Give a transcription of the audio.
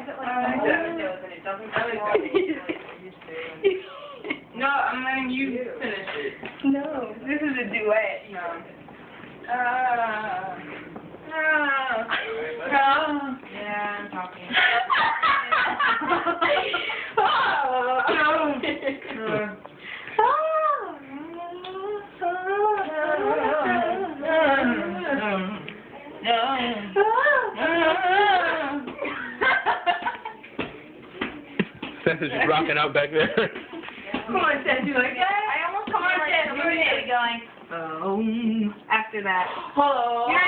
is it like that? It doesn't really No, I'm letting you finish it. No, this is a duet. No. Yeah, I'm talking. Seth is just rocking out back there. Come on, Seth, you like that? I almost come on, Seth, you were going, after that. Oh, You're